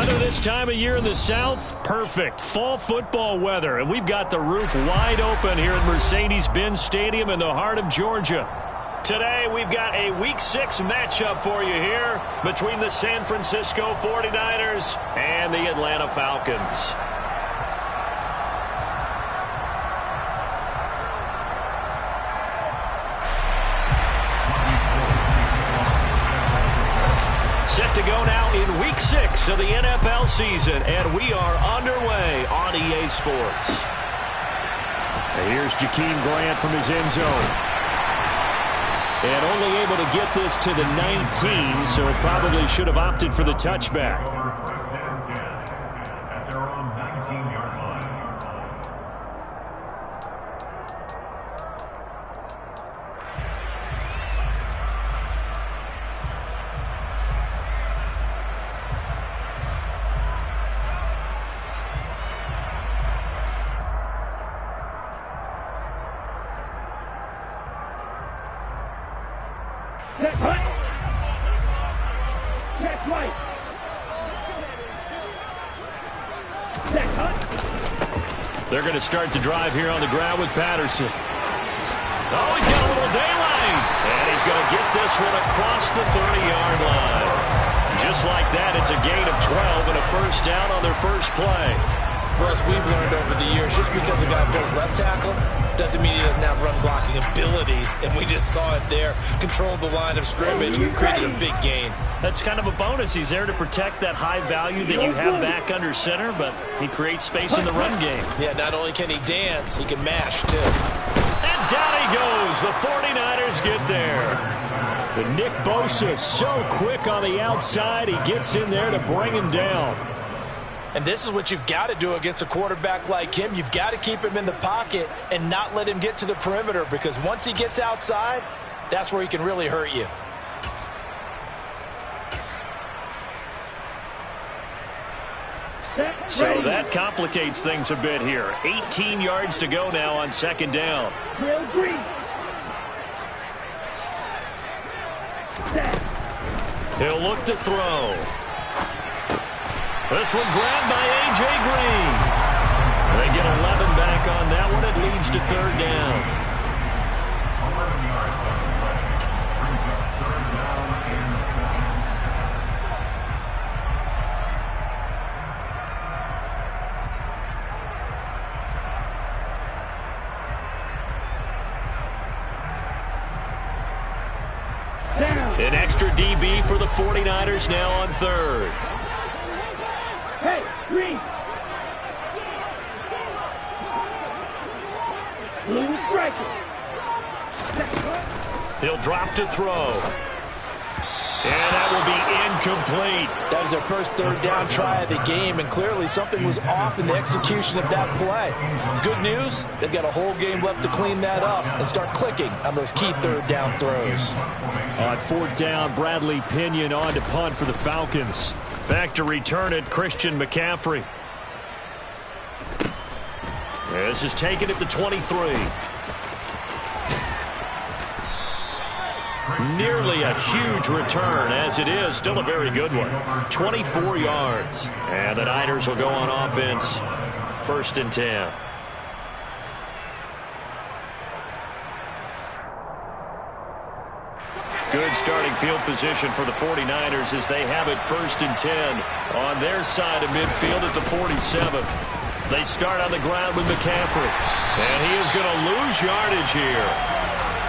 Weather this time of year in the South, perfect. Fall football weather, and we've got the roof wide open here at Mercedes-Benz Stadium in the heart of Georgia. Today, we've got a Week 6 matchup for you here between the San Francisco 49ers and the Atlanta Falcons. Set to go now in Week 6 of the NFL season, and we are underway on EA Sports. And here's Jakeem Grant from his end zone. And only able to get this to the 19, so probably should have opted for the touchback. They're going to start the drive here on the ground with Patterson. Oh, he's got a little daylight. And he's going to get this one across the 30-yard line. Just like that, it's a gain of 12 and a first down on their first play. Russ, we've learned over the years, just because a guy plays left tackle doesn't mean he doesn't have run blocking abilities, and we just saw it there. Controlled the line of scrimmage, created a big gain. That's kind of a bonus. He's there to protect that high value that you have back under center, but he creates space in the run game. Yeah, not only can he dance, he can mash, too. And down he goes. The 49ers get there. But Nick Bosa so quick on the outside, he gets in there to bring him down. And this is what you've got to do against a quarterback like him. You've got to keep him in the pocket and not let him get to the perimeter, because once he gets outside, that's where he can really hurt you. So that complicates things a bit here. 18 yards to go now on second down. He'll look to throw. This one grabbed by A.J. Green. They get 11 back on that one. It leads to third down. An extra DB for the 49ers now on third. Hey, Green. Blue striker. He'll drop to throw. And that will be incomplete. That was their first third down try of the game, and clearly something was off in the execution of that play. Good news, they've got a whole game left to clean that up and start clicking on those key third down throws. On fourth down, Bradley Pinion on to punt for the Falcons. Back to return it, Christian McCaffrey. This is taken at the 23. Nearly a huge return, as it is. Still a very good one. 24 yards. And the Niners will go on offense. First and 10. Good starting field position for the 49ers as they have it first and 10 on their side of midfield at the 47. They start on the ground with McCaffrey. And he is going to lose yardage here.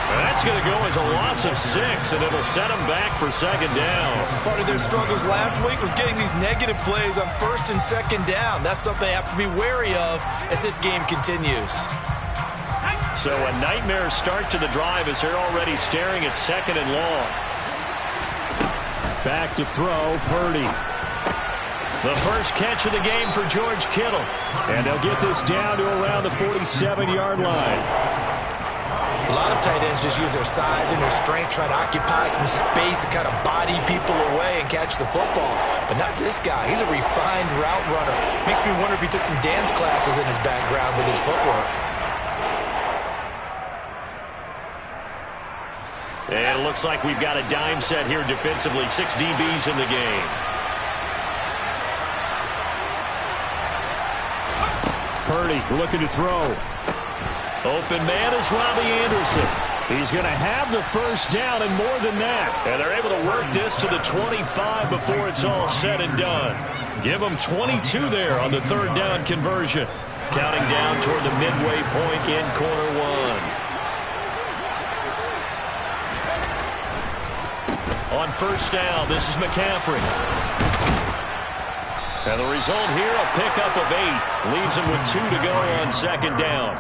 That's going to go as a loss of 6, and it'll set them back for second down. Part of their struggles last week was getting these negative plays on first and second down. That's something they have to be wary of as this game continues. So a nightmare start to the drive as they're already staring at second and long. Back to throw, Purdy. The first catch of the game for George Kittle. And they'll get this down to around the 47-yard line. A lot of tight ends just use their size and their strength, try to occupy some space and kind of body people away and catch the football. But not this guy. He's a refined route runner. Makes me wonder if he took some dance classes in his background with his footwork. And it looks like we've got a dime set here defensively. 6 DBs in the game. Purdy looking to throw. Open man is Robbie Anderson. He's going to have the first down and more than that. And they're able to work this to the 25 before it's all said and done. Give them 22 there on the third down conversion. Counting down toward the midway point in quarter one. On first down, this is McCaffrey. And the result here, a pickup of 8. Leaves him with 2 to go on second down.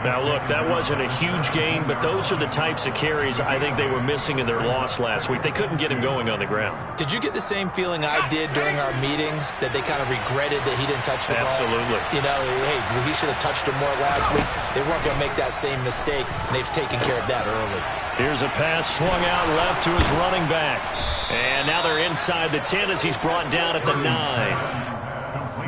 Now, look, that wasn't a huge gain, but those are the types of carries I think they were missing in their loss last week. They couldn't get him going on the ground. Did you get the same feeling I did during our meetings, that they kind of regretted that he didn't touch the ball? Absolutely. You know, hey, he should have touched it more last week. They weren't going to make that same mistake, and they've taken care of that early. Here's a pass swung out left to his running back. And now they're inside the 10 as he's brought down at the 9.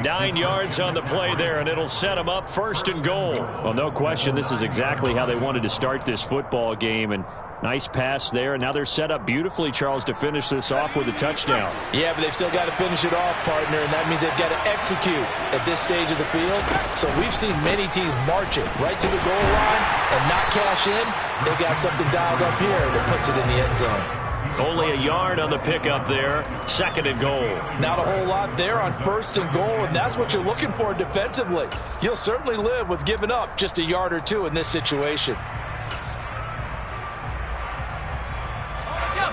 9 yards on the play there, and it'll set them up first and goal. Well, no question, this is exactly how they wanted to start this football game. And nice pass there, and now they're set up beautifully, Charles, to finish this off with a touchdown. Yeah, but they've still got to finish it off, partner, and that means they've got to execute at this stage of the field. So we've seen many teams march it right to the goal line and not cash in. They got something dialed up here that puts it in the end zone. Only a yard on the pickup there. Second and goal. Not a whole lot there on first and goal, and that's what you're looking for defensively. You'll certainly live with giving up just a yard or two in this situation.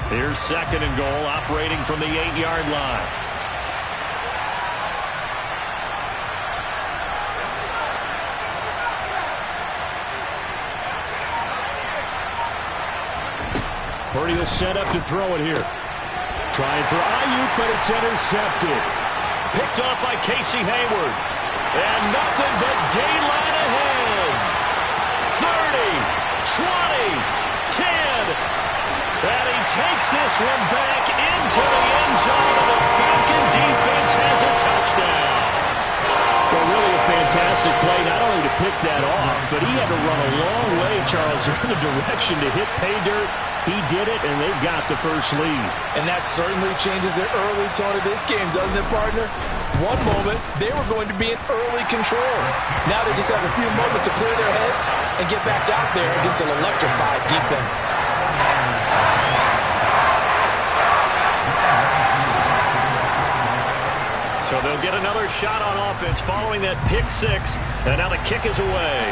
Here's second and goal, operating from the 8-yard line. Purdy will set up to throw it here. Trying for Ayuk, but it's intercepted. Picked off by Casey Hayward. And nothing but daylight ahead. 30, 20, 10. And he takes this one back into the end zone, and the Falcon defense has a touchdown. Well, really a fantastic play, not only to pick that off, but he had to run a long way, Charles, in the direction to hit pay dirt. He did it, and they've got the first lead. And that certainly changes the early tone of this game, doesn't it, partner? One moment, they were going to be in early control. Now they just have a few moments to clear their heads and get back out there against an electrified defense. So they'll get another shot on offense following that pick six, and now the kick is away.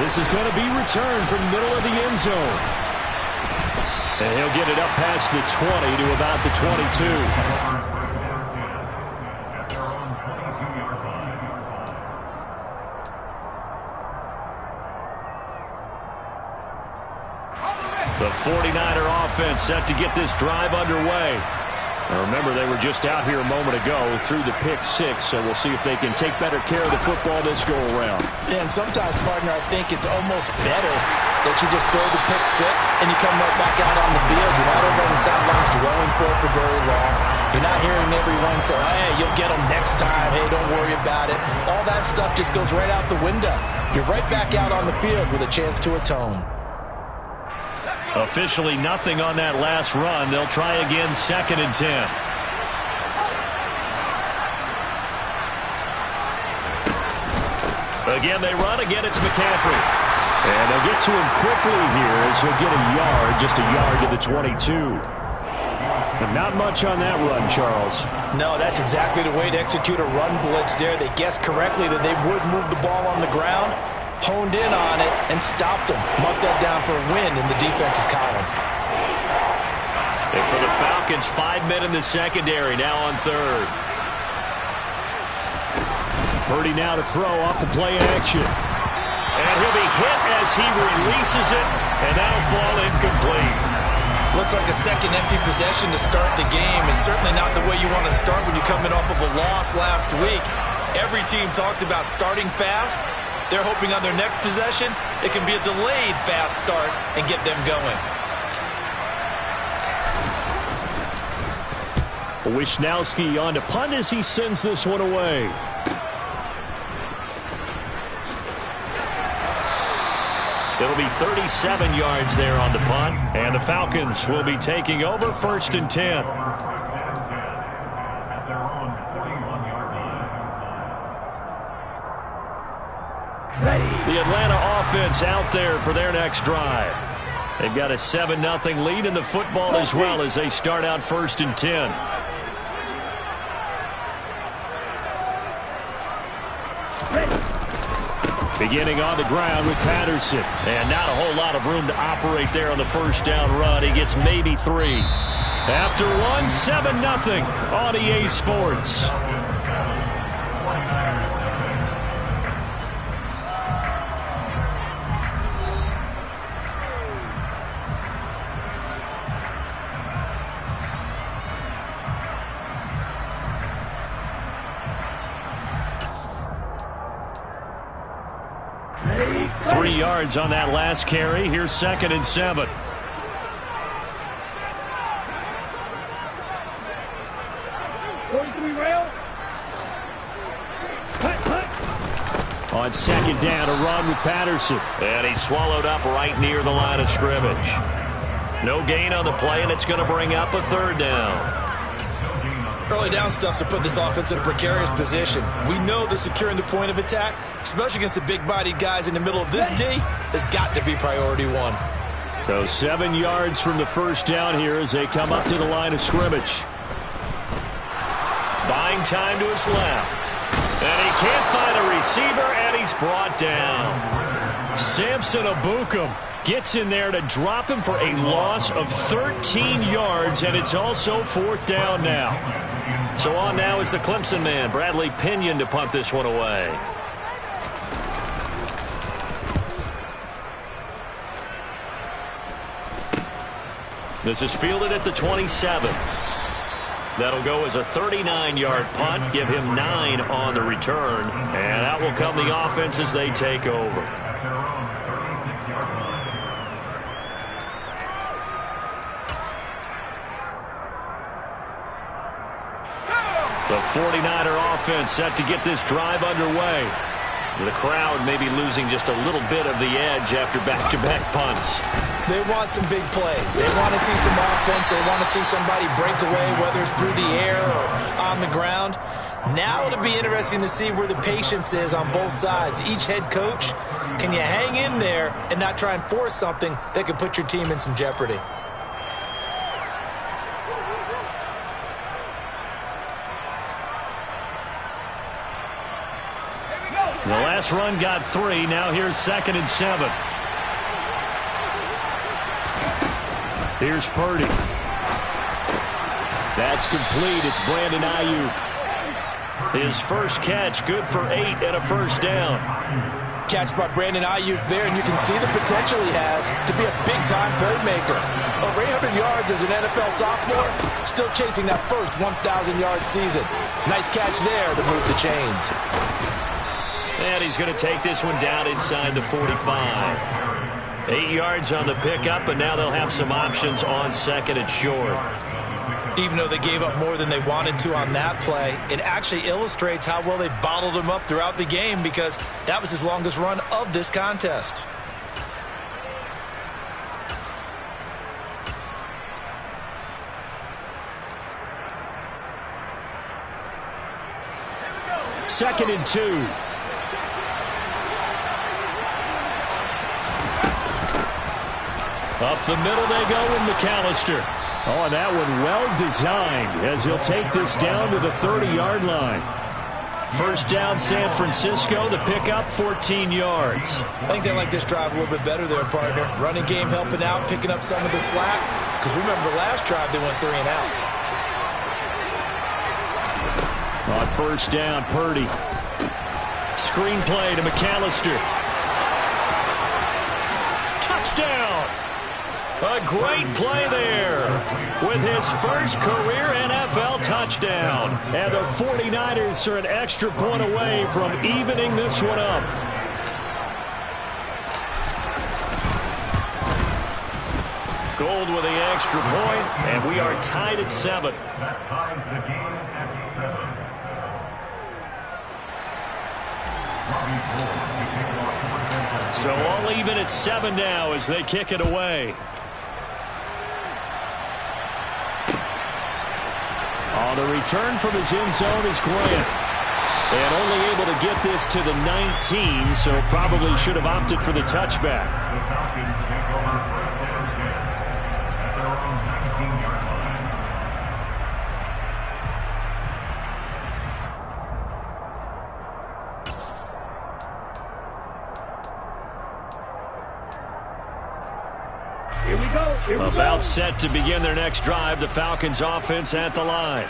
This is going to be returned from the middle of the end zone. And he'll get it up past the 20 to about the 22. The 49er offense set to get this drive underway. Now remember, they were just out here a moment ago through the pick six, so we'll see if they can take better care of the football this go-around. Yeah, and sometimes, partner, I think it's almost better that you just throw the pick six and you come right back out on the field. You're not over on the sidelines dwelling for it for very long. You're not hearing everyone say, hey, you'll get them next time. Hey, don't worry about it. All that stuff just goes right out the window. You're right back out on the field with a chance to atone. Officially nothing on that last run. They'll try again, second and 10. Again, they run. Again, it's McCaffrey. And they'll get to him quickly here as he'll get a yard, just a yard to the 22. But not much on that run, Charles. No, that's exactly the way to execute a run blitz there. They guessed correctly that they would move the ball on the ground, honed in on it, and stopped them. Mark that down for a win in the defense's column. And for the Falcons, 5 men in the secondary, now on third. Purdy now to throw off the play action. And he'll be hit as he releases it, and that'll fall incomplete. Looks like a second empty possession to start the game, and certainly not the way you want to start when you're coming off of a loss last week. Every team talks about starting fast. They're hoping on their next possession, it can be a delayed fast start and get them going. Wisnowski on to punt as he sends this one away. It'll be 37 yards there on the punt, and the Falcons will be taking over first and 10. The Atlanta offense out there for their next drive. They've got a 7-0 lead in the football as well as they start out 1st and 10. Beginning on the ground with Patterson. And not a whole lot of room to operate there on the 1st down run. He gets maybe 3. After 7-0 on EA Sports. Three yards on that last carry. Here's 2nd and 7. On 2nd down, a run with Patterson. And he's swallowed up right near the line of scrimmage. No gain on the play, and it's going to bring up a 3rd down. Early down stuff's to put this offense in a precarious position. We know that securing the point of attack, especially against the big-bodied guys in the middle of this D, has got to be priority 1. So 7 yards from the 1st down here as they come up to the line of scrimmage. Buying time to his left. And he can't find a receiver, and he's brought down. Samson Abukum gets in there to drop him for a loss of 13 yards, and it's also 4th down now. So on now is the Clemson man, Bradley Pinion, to punt this one away. This is fielded at the 27. That'll go as a 39-yard punt, give him 9 on the return, and that will come the offense as they take over. The 49er offense set to get this drive underway. The crowd may be losing just a little bit of the edge after back-to-back punts. They want some big plays. They want to see some offense. They want to see somebody break away, whether it's through the air or on the ground. Now it'll be interesting to see where the patience is on both sides. Each head coach, can you hang in there and not try and force something that could put your team in some jeopardy? The last run got 3. Now here's 2nd and 7. Here's Purdy. That's complete. It's Brandon Ayuk. His first catch, good for 8 and a 1st down. Catch by Brandon Ayuk there, and you can see the potential he has to be a big-time playmaker. Over 800 yards as an NFL sophomore, still chasing that first 1,000-yard season. Nice catch there to move the chains. And he's going to take this one down inside the 45. 8 yards on the pickup, and now they'll have some options on 2nd and short. Even though they gave up more than they wanted to on that play, it actually illustrates how well they bottled him up throughout the game, because that was his longest run of this contest. Second and 2. Up the middle they go with McAllister. Oh, and that one well designed as he'll take this down to the 30-yard line. First down, San Francisco. The pickup, 14 yards. I think they like this drive a little bit better there, partner. Running game helping out, picking up some of the slack. Because remember, the last drive they went 3 and out. On first down, Purdy. Screen play to McAllister. Touchdown! A great play there with his first career NFL touchdown. And the 49ers are an extra point away from evening this one up. Gold with the extra point, and we are tied at 7. That ties the game at 7. So all even at 7 now as they kick it away. On the return from his end zone is Grant. And only able to get this to the 19, so probably should have opted for the touchback. The Falcons take over first down 10 at their own 19-yard line. Here we go. Here we About go. set to begin their next drive, the Falcons offense at the line.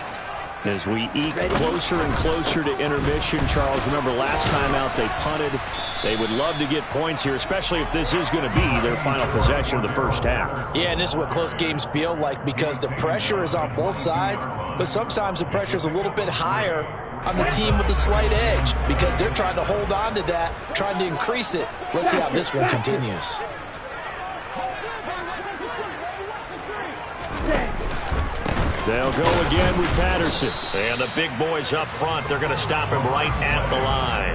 As we eke closer and closer to intermission, Charles, remember last time out they punted. They would love to get points here, especially if this is going to be their final possession of the first half. Yeah, and this is what close games feel like because the pressure is on both sides, but sometimes the pressure is a little bit higher on the team with the slight edge because they're trying to hold on to that, trying to increase it. Let's see how this one continues. They'll go again with Patterson. And the big boys up front, they're going to stop him right at the line.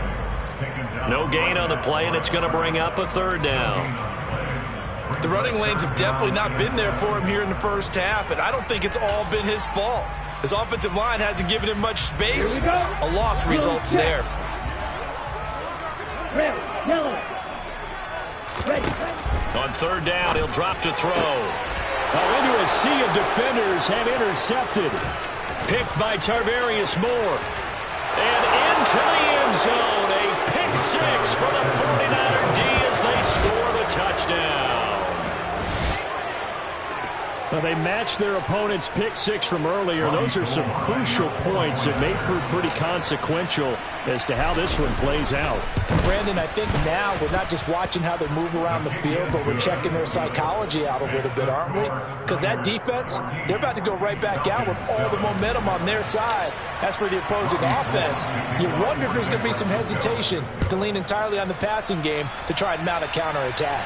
No gain on the play, and it's going to bring up a third down. The running lanes have definitely not been there for him here in the first half, and I don't think it's all been his fault. His offensive line hasn't given him much space. A loss results there. Red, yellow. Ready. On third down, he'll drop to throw. Into a sea of defenders and intercepted. Picked by Tarvarius Moore. And into the end zone. A pick six for the 49er D as they score the touchdown. Well, they matched their opponent's pick six from earlier. Those are some crucial points that may prove pretty consequential as to how this one plays out. Brandon, I think now we're not just watching how they move around the field, but we're checking their psychology out a little bit, aren't we? Because that defense, they're about to go right back out with all the momentum on their side. As for the opposing offense, you wonder if there's going to be some hesitation to lean entirely on the passing game to try and mount a counterattack.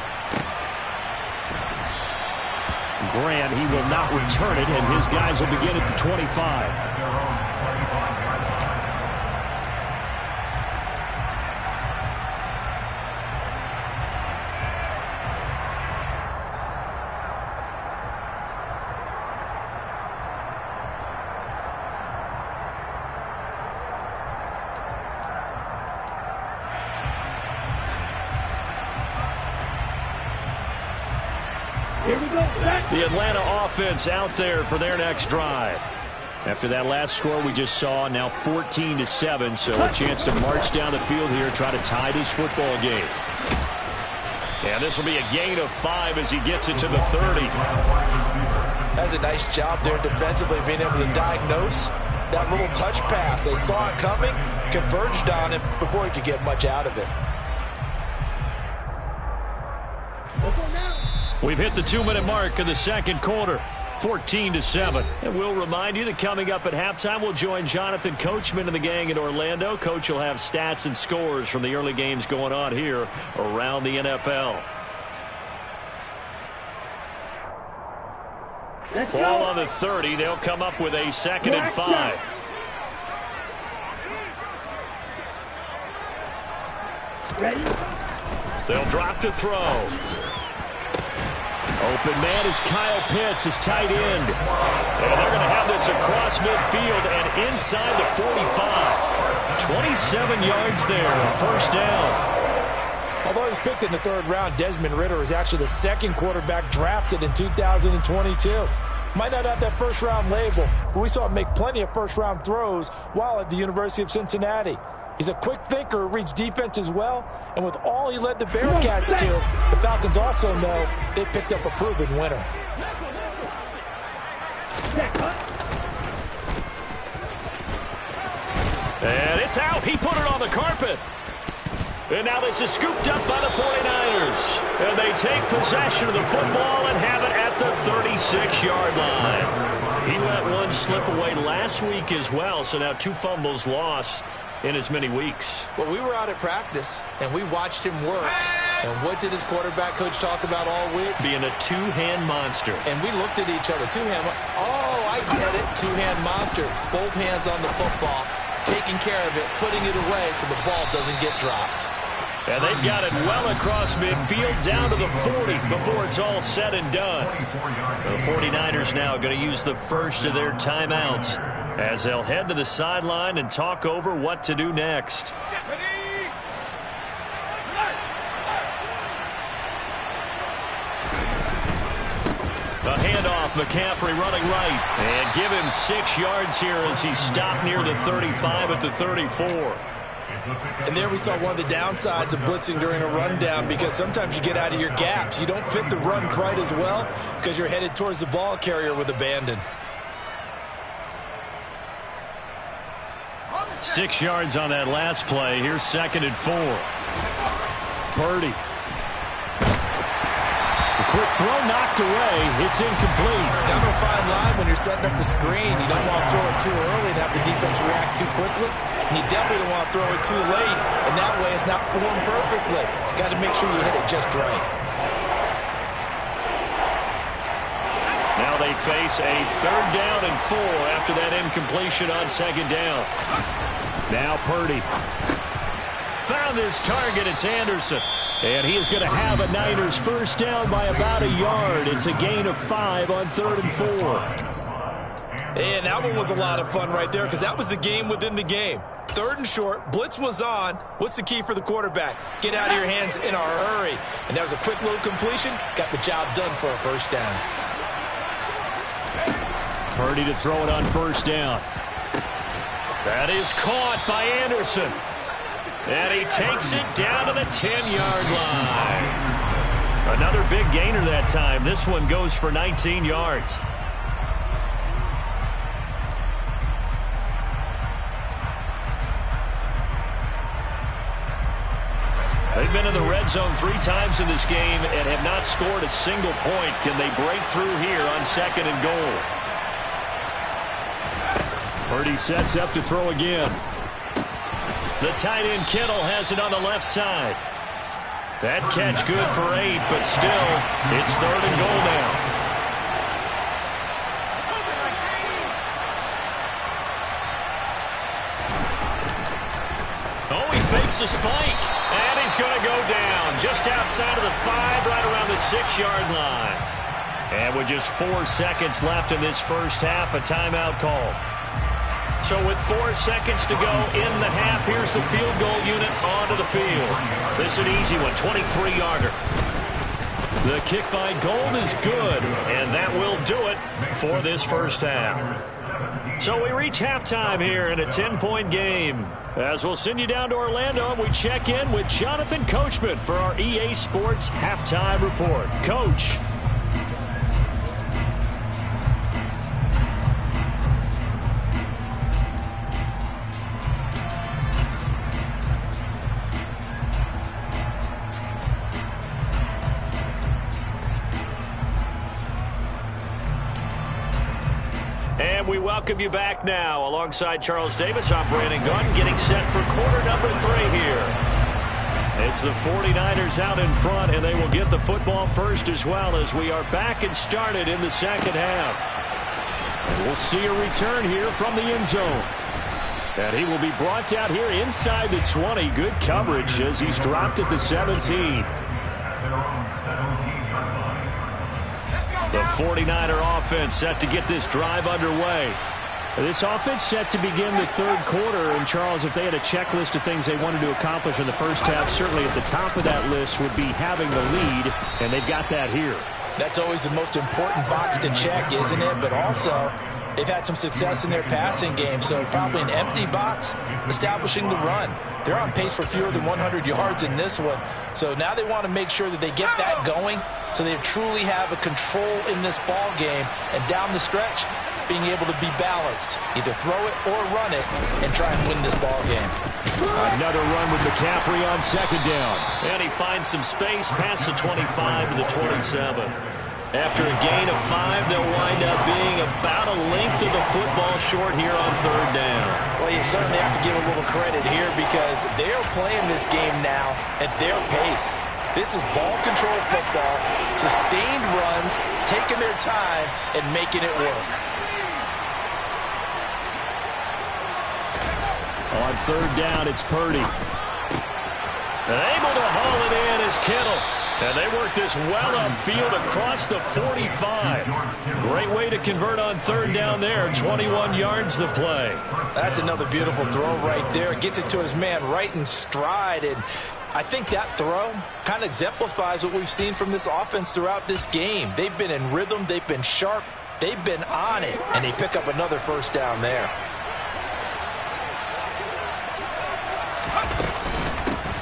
Grant, he will not return it, and his guys will begin at the 25. The Atlanta offense out there for their next drive. After that last score we just saw, now 14-7, so a chance to march down the field here, try to tie this football game. And this will be a gain of 5 as he gets it to the 30. That's a nice job there defensively, being able to diagnose that little touch pass. They saw it coming, converged on it before he could get much out of it. We've hit the 2-minute mark in the second quarter, 14-7. And we'll remind you that coming up at halftime, we'll join Jonathan Coachman and the gang in Orlando. Coach will have stats and scores from the early games going on here around the NFL. Ball on the 30. They'll come up with a 2nd and 5. Ready? They'll drop to throw. Open man is Kyle Pitts, his tight end. And they're going to have this across midfield and inside the 45. 27 yards there, first down. Although he was picked in the 3rd round, Desmond Ridder is actually the 2nd quarterback drafted in 2022. Might not have that first-round label, but we saw him make plenty of first-round throws while at the University of Cincinnati. He's a quick thinker, reads defense as well, and with all he led the Bearcats to, the Falcons also know they picked up a proven winner. And it's out. He put it on the carpet. And now this is scooped up by the 49ers. And they take possession of the football and have it at the 36-yard line. He let one slip away last week as well, so now 2 fumbles lost in as many weeks. Well, we were out at practice, and we watched him work. And what did his quarterback coach talk about all week? Being a two-hand monster. And we looked at each other. Two-hand. Oh, I get it. Two-hand monster. Both hands on the football, taking care of it, putting it away so the ball doesn't get dropped. And they've got it well across midfield down to the 40 before it's all said and done. The 49ers now going to use the first of their timeouts as they'll head to the sideline and talk over what to do next. A handoff, McCaffrey running right. And give him 6 yards here as he stopped near the 35 at the 34. And there we saw one of the downsides of blitzing during a rundown, because sometimes you get out of your gaps. You don't fit the run quite as well because you're headed towards the ball carrier with abandon. 6 yards on that last play. Here's 2nd and 4. Purdy. Quick throw knocked away. It's incomplete. Down to a fine line when you're setting up the screen. You don't want to throw it too early and have the defense react too quickly. And you definitely don't want to throw it too late. And that way it's not formed perfectly. Got to make sure you hit it just right. Now they face a 3rd down and 4 after that incompletion on 2nd down. Now Purdy. Found his target. It's Anderson. And he is going to have a Niners first down by about a yard. It's a gain of 5 on 3rd and 4. And that one was a lot of fun right there, because that was the game within the game. 3rd and short, blitz was on. What's the key for the quarterback? Get out of your hands in a hurry. And that was a quick little completion. Got the job done for a first down. Purdy to throw it on 1st down. That is caught by Anderson. And he takes it down to the 10-yard line. Another big gainer that time. This one goes for 19 yards. They've been in the red zone 3 times in this game and have not scored a single point. Can they break through here on 2nd and goal? Purdy sets up to throw again. The tight end Kittle has it on the left side. That catch good for 8, but still, it's 3rd and goal now. Oh, he fakes a spike, and he's going to go down just outside of the 5, right around the 6-yard line. And with just 4 seconds left in this first half, a timeout call. So with 4 seconds to go in the half, here's the field goal unit onto the field. This is an easy one, 23-yarder. The kick by Gold is good, and that will do it for this first half. So we reach halftime here in a 10-point game. As we'll send you down to Orlando, and we check in with Jonathan Coachman for our EA Sports Halftime Report. Coach. And we welcome you back now. Alongside Charles Davis, I'm Brandon Gaudin, getting set for quarter number 3 here. It's the 49ers out in front, and they will get the football first as well, as we are back and started in the second half. And we'll see a return here from the end zone. And he will be brought out here inside the 20. Good coverage as he's dropped at the 17. The 49er offense set to get this drive underway. This offense set to begin the 3rd quarter. And, Charles, if they had a checklist of things they wanted to accomplish in the first half, certainly at the top of that list would be having the lead, and they've got that here. That's always the most important box to check, isn't it? But also, they've had some success in their passing game, so probably an empty box, establishing the run. They're on pace for fewer than 100 yards in this one. So now they want to make sure that they get that going so they truly have a control in this ball game. And down the stretch, being able to be balanced. Either throw it or run it and try and win this ball game. Another run with McCaffrey on 2nd down. And he finds some space past the 25 to the 27. After a gain of 5, they'll wind up being about a length of the football short here on 3rd down. Well, you certainly have to give a little credit here because they are playing this game now at their pace. This is ball control football, sustained runs, taking their time, and making it work. On 3rd down, it's Purdy. Able to haul it in is Kittle. And they work this well upfield across the 45. Great way to convert on third down there. 21 yards the play. That's another beautiful throw right there. Gets it to his man right in stride. And I think that throw kind of exemplifies what we've seen from this offense throughout this game. They've been in rhythm. They've been sharp. They've been on it. And they pick up another first down there.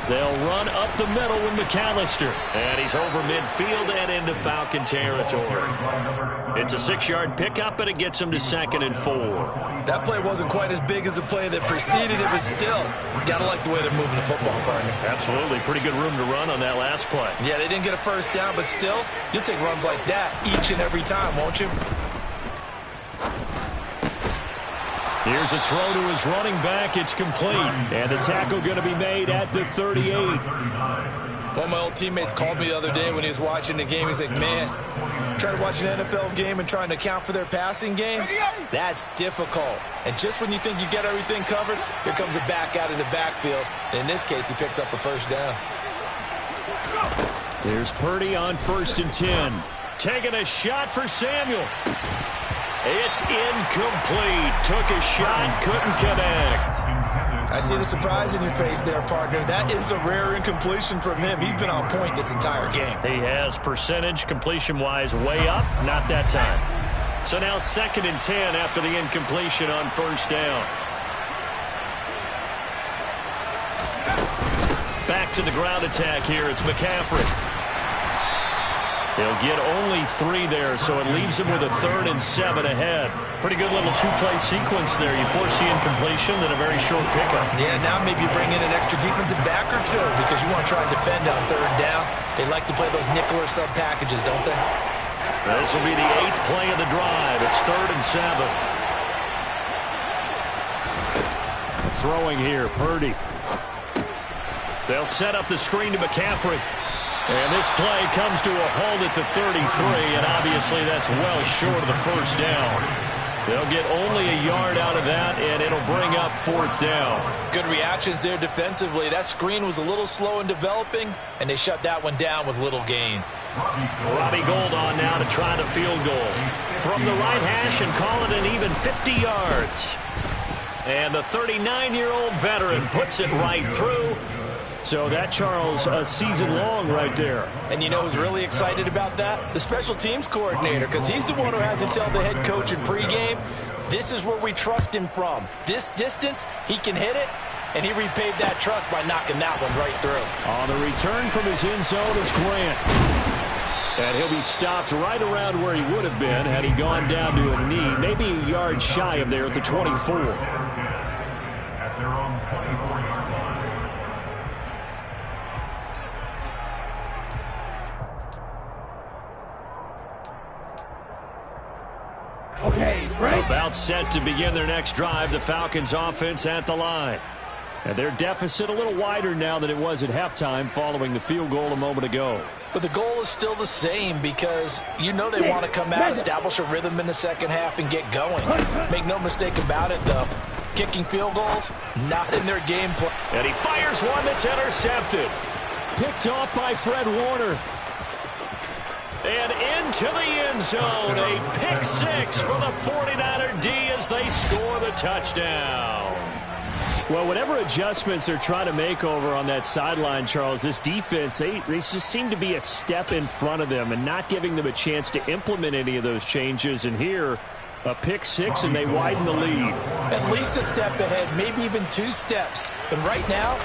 They'll run up the middle with McAllister. And he's over midfield and into Falcon territory. It's a 6-yard pickup, and it gets him to 2nd and 4. That play wasn't quite as big as the play that preceded it, but still, got to like the way they're moving the football, partner. Absolutely. Pretty good room to run on that last play. Yeah, they didn't get a first down, but still, you'll take runs like that each and every time, won't you? Here's a throw to his running back. It's complete. And the tackle going to be made at the 38. One of my old teammates called me the other day when he was watching the game. He's like, man, trying to watch an NFL game and trying to account for their passing game, that's difficult. And just when you think you get everything covered, here comes a back out of the backfield. And in this case, he picks up a first down. There's Purdy on 1st and 10. Taking a shot for Samuel. It's incomplete. Took a shot, couldn't connect. I see the surprise in your face there, partner. That is a rare incompletion from him. He's been on point this entire game. He has percentage completion-wise way up, not that time. So now 2nd and 10 after the incompletion on 1st down. Back to the ground attack here. It's McCaffrey. They'll get only 3 there, so it leaves him with a 3rd and 7 ahead. Pretty good little 2-play sequence there. You force the incompletion, then a very short pickup. Yeah, now maybe you bring in an extra defensive back or two because you want to try and defend on 3rd down. They like to play those nickel or sub packages, don't they? This will be the 8th play of the drive. It's 3rd and 7. Throwing here, Purdy. They'll set up the screen to McCaffrey. And this play comes to a halt at the 33, and obviously that's well short of the first down. They'll get only a yard out of that, and it'll bring up 4th down. Good reactions there defensively. That screen was a little slow in developing, and they shut that one down with little gain. Robbie Gould on now to try the field goal. From the right hash and call it an even 50 yards. And the 39-year-old veteran puts it right through. So that, Charles, a season long right there. And you know who's really excited about that? The special teams coordinator, because he's the one who has to tell the head coach in pregame, this is where we trust him from. This distance, he can hit it, and he repaid that trust by knocking that one right through. On the return from his end zone is Grant. And he'll be stopped right around where he would have been had he gone down to a knee, maybe a yard shy of there at the 24. At their own 24-yard line. Okay, break. About set to begin their next drive, the Falcons offense at the line. And their deficit a little wider now than it was at halftime following the field goal a moment ago. But the goal is still the same because you know they want to come out, establish a rhythm in the second half, and get going. Make no mistake about it, though. Kicking field goals, not in their game plan. And he fires one that's intercepted. Picked off by Fred Warner. And into the end zone, a pick 6 for the 49er D as they score the touchdown. Well, whatever adjustments they're trying to make over on that sideline, Charles, this defense, they just seem to be a step in front of them and not giving them a chance to implement any of those changes. And here, a pick 6, and they widen the lead. At least a step ahead, maybe even 2 steps. But right now,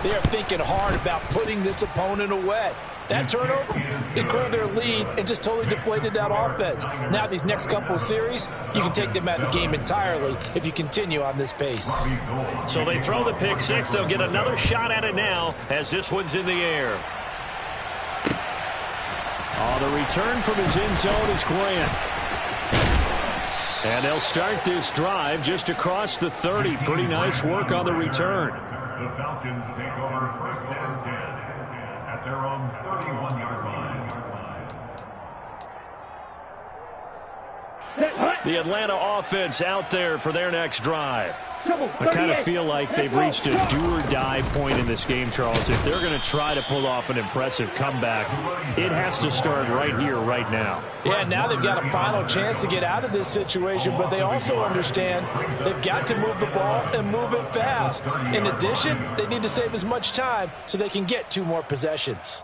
they are thinking hard about putting this opponent away. That turnover, it grew their lead and just totally deflated that offense. Now these next couple of series, you can take them out of the game entirely if you continue on this pace. So they throw the pick 6. They'll get another shot at it now as this one's in the air. On the return from his end zone is Grant. And they'll start this drive just across the 30. Pretty nice work on the return. The Falcons take over 1st and 10 at their own 31-yard line. The Atlanta offense out there for their next drive. I kind of feel like they've reached a do-or-die point in this game, Charles. If they're going to try to pull off an impressive comeback, it has to start right here, right now. Yeah, now they've got a final chance to get out of this situation, but they also understand they've got to move the ball and move it fast. In addition, they need to save as much time so they can get 2 more possessions.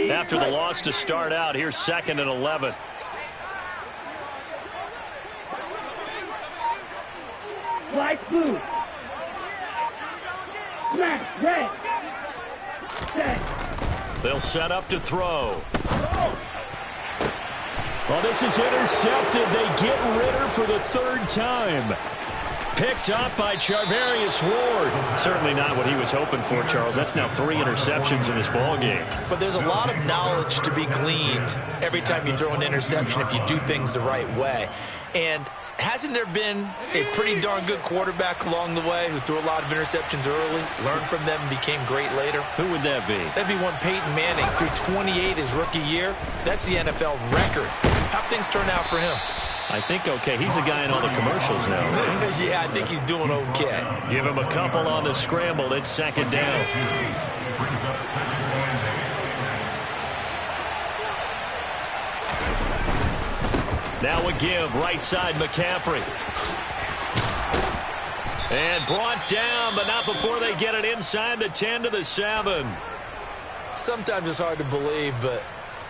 After the loss to start out, here's 2nd and 11. Light blue. Smash. Red. Set. They'll set up to throw. Well, this is intercepted. They get Ritter for the 3rd time. Picked up by Charvarius Ward. Certainly not what he was hoping for, Charles. That's now 3 interceptions in this ball game. But there's a lot of knowledge to be gleaned every time you throw an interception if you do things the right way. And hasn't there been a pretty darn good quarterback along the way who threw a lot of interceptions early, learned from them, and became great later? Who would that be? That'd be one Peyton Manning, threw 28 his rookie year. That's the NFL record. How'd things turn out for him? I think okay. He's a guy in all the commercials now. Yeah, I think he's doing okay. Give him a couple on the scramble. It's 2nd down. Now a give, right side McCaffrey. And brought down, but not before they get it inside the 10 to the 7. Sometimes it's hard to believe, but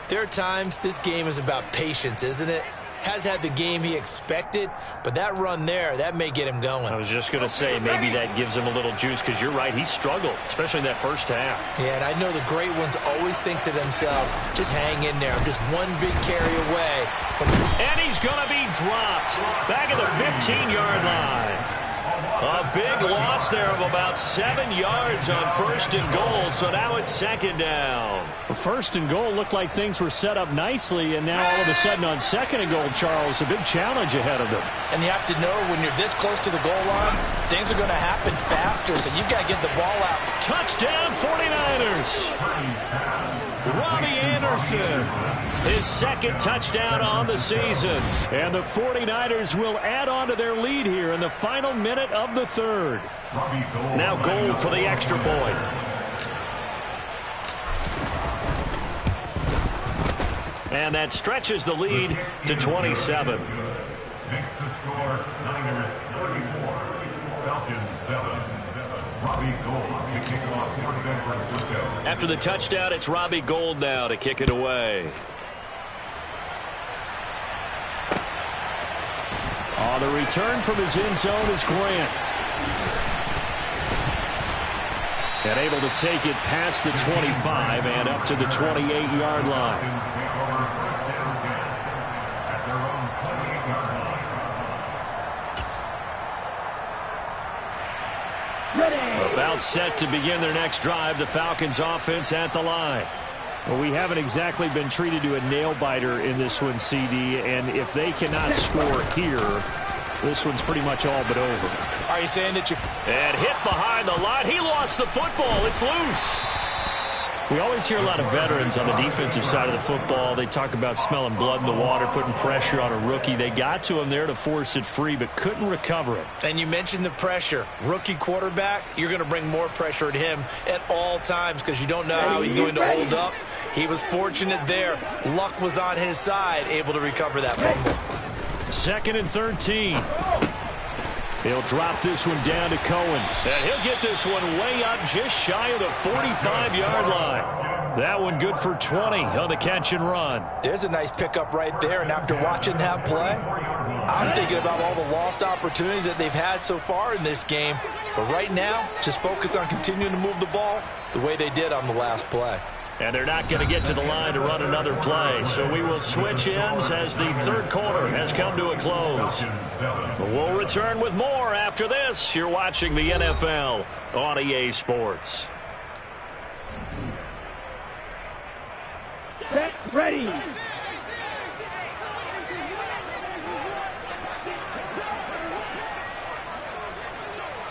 there are times this game is about patience, isn't it? Has had the game he expected, but that run there, that may get him going. I was just going to say, maybe that gives him a little juice, because you're right, he struggled, especially in that first half. Yeah, and I know the great ones always think to themselves, just hang in there. I'm just one big carry away. And he's going to be dropped back at the 15-yard line. A big loss there of about 7 yards on 1st and goal, so now it's 2nd down. Well, 1st and goal looked like things were set up nicely, and now all of a sudden on 2nd and goal, Charles, a big challenge ahead of them. And you have to know when you're this close to the goal line, things are going to happen faster, so you've got to get the ball out. Touchdown 49ers. Robbie Anderson, his 2nd touchdown on the season. And the 49ers will add on to their lead here in the final minute of the 3rd. Now Gold for the extra point. And that stretches the lead to 27. Makes the score Niners 34, Falcons 7. Robbie Gold to kick off for San Francisco. After the touchdown, it's Robbie Gold now to kick it away. The return from his end zone is Grant. And able to take it past the 25 and up to the 28-yard line. About set to begin their next drive, the Falcons offense at the line. Well, we haven't exactly been treated to a nail-biter in this one, CD, and if they cannot score here, this one's pretty much all but over. Are you saying that you... And hit behind the line. He lost the football. It's loose. We always hear a lot of veterans on the defensive side of the football. They talk about smelling blood in the water, putting pressure on a rookie. They got to him there to force it free, but couldn't recover it. And you mentioned the pressure. Rookie quarterback, you're going to bring more pressure at him at all times because you don't know how he's going to hold up. He was fortunate there. Luck was on his side, able to recover that fumble. 2nd and 13. He'll drop this one down to Cohen. And he'll get this one way up just shy of the 45-yard line. That one good for 20 on the catch and run. There's a nice pickup right there, and after watching that play, I'm thinking about all the lost opportunities that they've had so far in this game. But right now, just focus on continuing to move the ball the way they did on the last play. And they're not going to get to the line to run another play. So we will switch ends as the 3rd quarter has come to a close. We'll return with more after this. You're watching the NFL on EA Sports. Set, ready.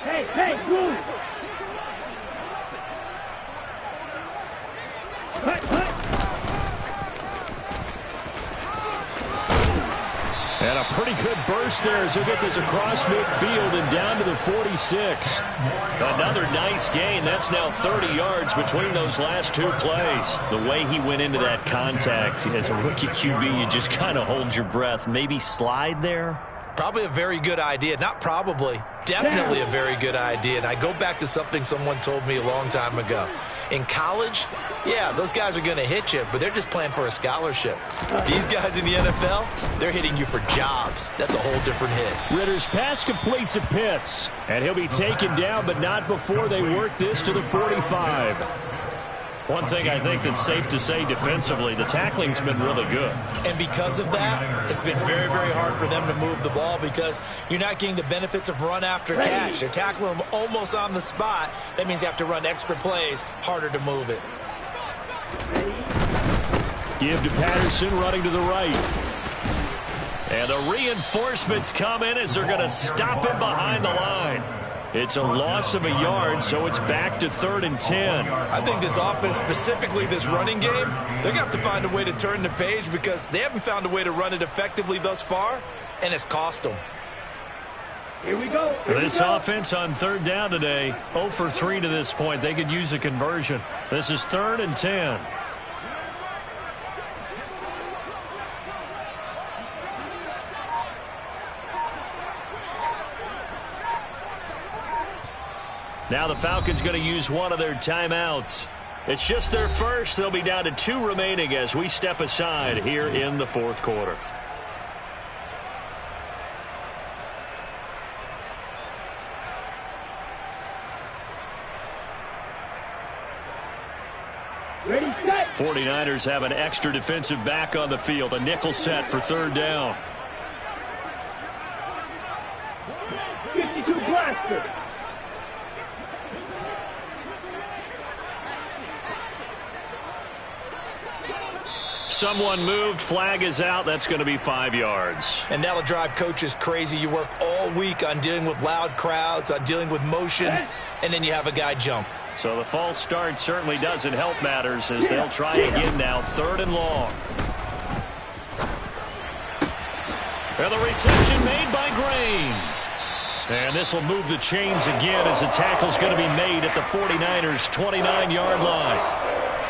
Hey, move. Hut. And a pretty good burst there as he'll get this across midfield and down to the 46. Another nice gain. That's now 30 yards between those last two plays. The way he went into that contact as a rookie QB, you just kind of hold your breath. Maybe slide there? Probably a very good idea. Not probably. Definitely a very good idea. And I go back to something someone told me a long time ago. In college, yeah, those guys are going to hit you, but they're just playing for a scholarship. These guys in the NFL, they're hitting you for jobs. That's a whole different hit. Ritter's pass completes at Pitts, and he'll be taken down, but not before they work this to the 45. One thing I think that's safe to say defensively, the tackling's been really good. And because of that, it's been very, very hard for them to move the ball because you're not getting the benefits of run after catch. They're tackling them almost on the spot. That means you have to run extra plays, harder to move it. Give to Patterson running to the right. And the reinforcements come in as they're going to stop him behind the line. It's a loss of a yard, so it's back to 3rd and 10. I think this offense, specifically this running game, they're going to have to find a way to turn the page because they haven't found a way to run it effectively thus far, and it's cost them. Here we go. This offense on 3rd down today, 0 for 3 to this point. They could use a conversion. This is 3rd and 10. Now the Falcons going to use one of their timeouts. It's just their first. They'll be down to 2 remaining as we step aside here in the 4th quarter. Ready, set. 49ers have an extra defensive back on the field. A nickel set for 3rd down. 52 blaster. Someone moved. Flag is out. That's going to be 5 yards. And that'll drive coaches crazy. You work all week on dealing with loud crowds, on dealing with motion, and then you have a guy jump. So the false start certainly doesn't help matters as they'll try again now. 3rd and long. And the reception made by Green. And this will move the chains again as the tackle's going to be made at the 49ers' 29-yard line.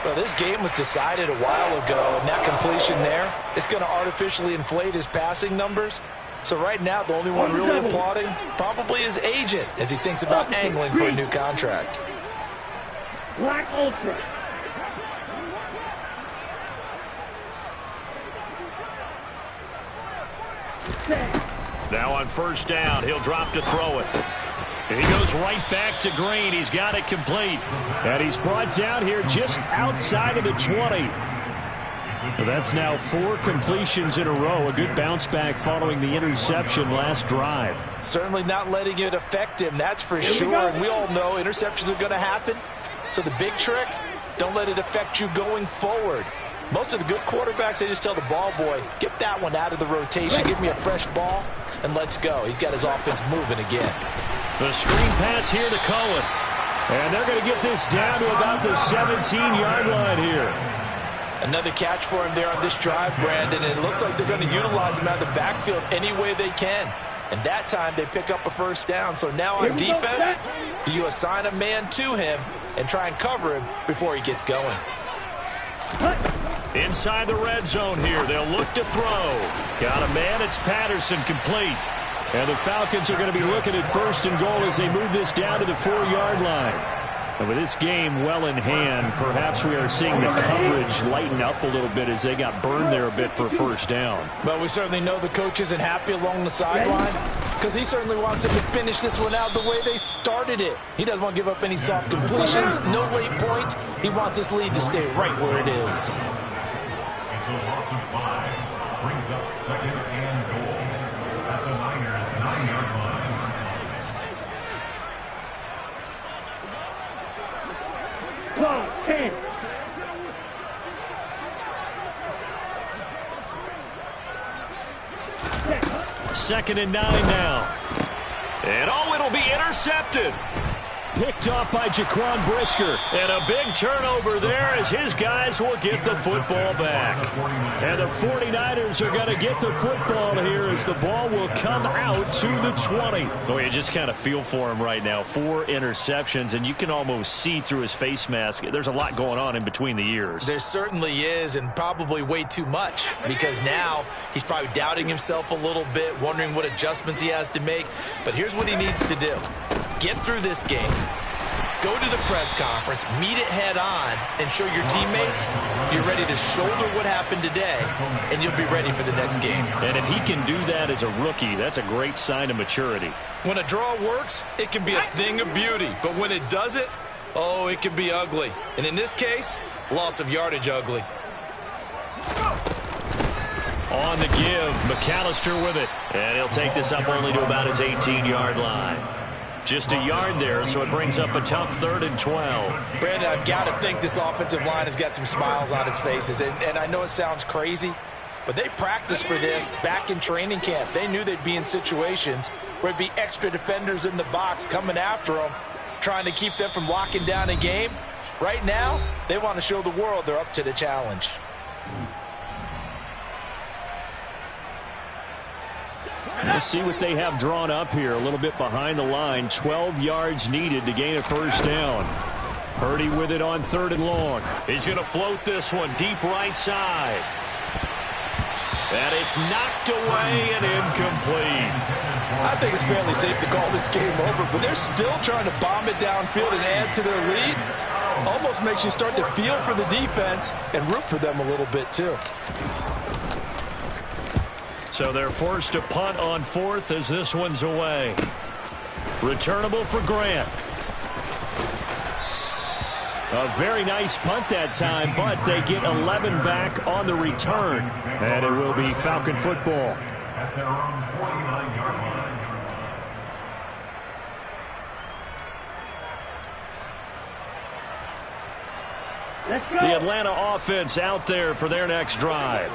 Well, this game was decided a while ago, and that completion there is going to artificially inflate his passing numbers. So right now, the only one really applauding probably his agent as he thinks about angling for a new contract. Black Ultra. Now on 1st down, he'll drop to throw it. He goes right back to Green. He's got it complete. And he's brought down here just outside of the 20. That's now 4 completions in a row. A good bounce back following the interception last drive. Certainly not letting it affect him, that's for sure. And we all know interceptions are going to happen. So the big trick, don't let it affect you going forward. Most of the good quarterbacks, they just tell the ball boy, get that one out of the rotation, give me a fresh ball, and let's go. He's got his offense moving again. The screen pass here to Cohen. And they're going to get this down to about the 17-yard line here. Another catch for him there on this drive, Brandon, and it looks like they're going to utilize him out of the backfield any way they can. And that time they pick up a 1st down. So now on defense, do you assign a man to him and try and cover him before he gets going? Inside the red zone here, they'll look to throw. Got a man, it's Patterson, complete. And the Falcons are going to be looking at 1st and goal as they move this down to the 4-yard line. And with this game well in hand, perhaps we are seeing the coverage lighten up a little bit as they got burned there a bit for 1st down. But we certainly know the coach isn't happy along the sideline because he certainly wants them to finish this one out the way they started it. He doesn't want to give up any soft completions, no late points. He wants this lead to stay right where it is. It's a loss of 5. Brings up 2nd and goal at the Niners' 9-yard line. Close, 10. 2nd and 9 now. And it'll be intercepted. Picked off by Jaquan Brisker. And a big turnover there as his guys will get the football back. And the 49ers are going to get the football here as the ball will come out to the 20. Oh, you just kind of feel for him right now. 4 interceptions, and you can almost see through his face mask. There's a lot going on in between the ears. There certainly is, and probably way too much, because now he's probably doubting himself a little bit, wondering what adjustments he has to make. But here's what he needs to do. Get through this game, go to the press conference, meet it head on, and show your teammates you're ready to shoulder what happened today, and you'll be ready for the next game. And if he can do that as a rookie, that's a great sign of maturity. When a draw works, it can be a thing of beauty, but when it doesn't, oh, it can be ugly. And in this case, loss of yardage ugly. On the give, McAllister with it. And he'll take this up only to about his 18-yard line. Just a yard there, so it brings up a tough 3rd and 12. Brandon, I've got to think this offensive line has got some smiles on its faces. And I know it sounds crazy, but they practiced for this back in training camp. They knew they'd be in situations where it'd be extra defenders in the box coming after them, trying to keep them from locking down a game. Right now, they want to show the world they're up to the challenge. We'll see what they have drawn up here. A little bit behind the line. 12 yards needed to gain a first down. Purdy with it on 3rd and long. He's going to float this one deep right side. And it's knocked away and incomplete. I think it's fairly safe to call this game over, but they're still trying to bomb it downfield and add to their lead. Almost makes you start to feel for the defense and root for them a little bit too. So they're forced to punt on 4th as this one's away. Returnable for Grant. A very nice punt that time, but they get 11 back on the return. And it will be Falcon football. At their own 49-yard line. Let's go. The Atlanta offense out there for their next drive.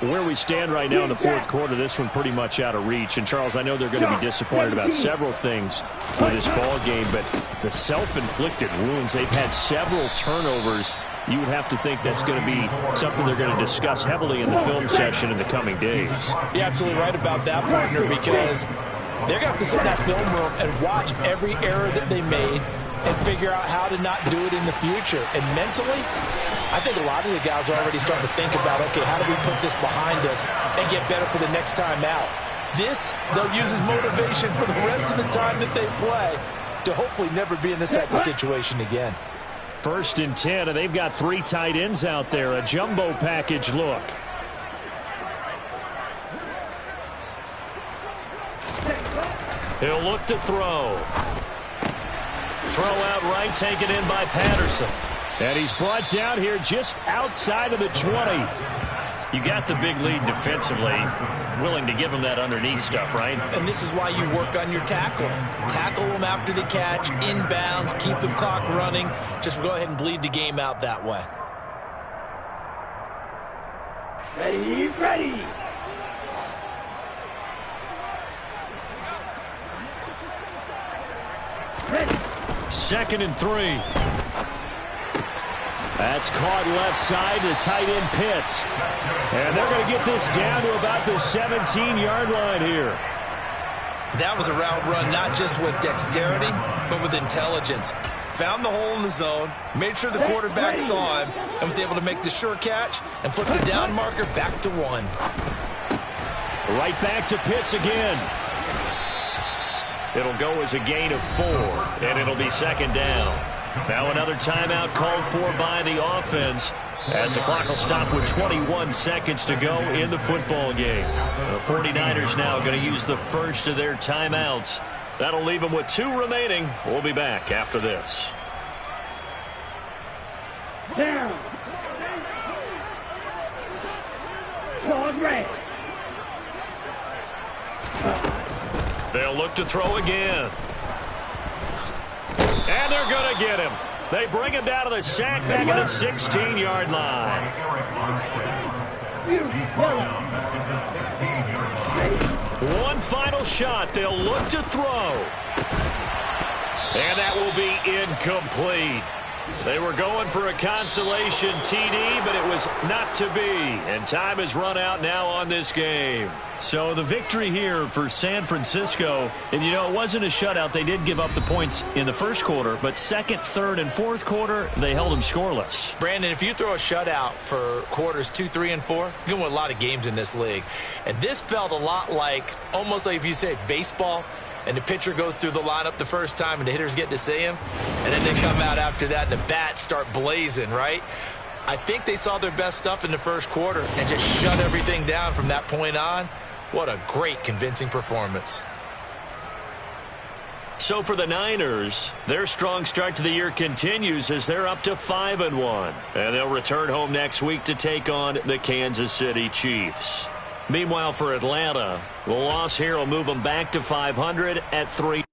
Where we stand right now in the 4th quarter, this one pretty much out of reach. And, Charles, I know they're going to be disappointed about several things with this ball game, but the self-inflicted wounds, they've had several turnovers. You would have to think that's going to be something they're going to discuss heavily in the film session in the coming days. You're absolutely right about that, partner, because they're going to have to sit in that film room and watch every error that they made and figure out how to not do it in the future. And mentally, I think a lot of the guys are already starting to think about, okay, how do we put this behind us and get better for the next time out? This, they'll use as motivation for the rest of the time that they play to hopefully never be in this type of situation again. 1st and 10, and they've got 3 tight ends out there. A jumbo package look. He'll look to throw. Throw out right, taken in by Patterson. And he's brought down here just outside of the 20. You got the big lead defensively. Willing to give him that underneath stuff, right? And this is why you work on your tackling. Tackle them after the catch, inbounds, keep the clock running. Just go ahead and bleed the game out that way. Ready, ready. Ready. 2nd and 3. That's caught left side to tight end Pitts. And they're going to get this down to about the 17-yard line here. That was a route run not just with dexterity, but with intelligence. Found the hole in the zone, made sure the quarterback saw him, and was able to make the sure catch and flip the down marker back to 1. Right back to Pitts again. It'll go as a gain of 4, and it'll be 2nd down. Now another timeout called for by the offense as the clock will stop with 21 seconds to go in the football game. The 49ers now going to use the first of their timeouts. That'll leave them with 2 remaining. We'll be back after this. Down. Called red. They'll look to throw again. And they're going to get him. They bring him down to the sack back at the 16-yard line. One final shot. They'll look to throw. And that will be incomplete. They were going for a consolation TD, but it was not to be. And time has run out now on this game. So the victory here for San Francisco. And, you know, it wasn't a shutout. They did give up the points in the first quarter, but second, third, and fourth quarter, they held them scoreless. Brandon, if you throw a shutout for quarters 2, 3, and 4, you're going to win a lot of games in this league. And this felt a lot like, almost like if you say baseball, and the pitcher goes through the lineup the first time and the hitters get to see him, and then they come out after that and the bats start blazing, right? I think they saw their best stuff in the first quarter and just shut everything down from that point on. What a great, convincing performance. So for the Niners, their strong start to the year continues as they're up to 5-1. And they'll return home next week to take on the Kansas City Chiefs. Meanwhile, for Atlanta, the loss here will move them back to 500 at 3.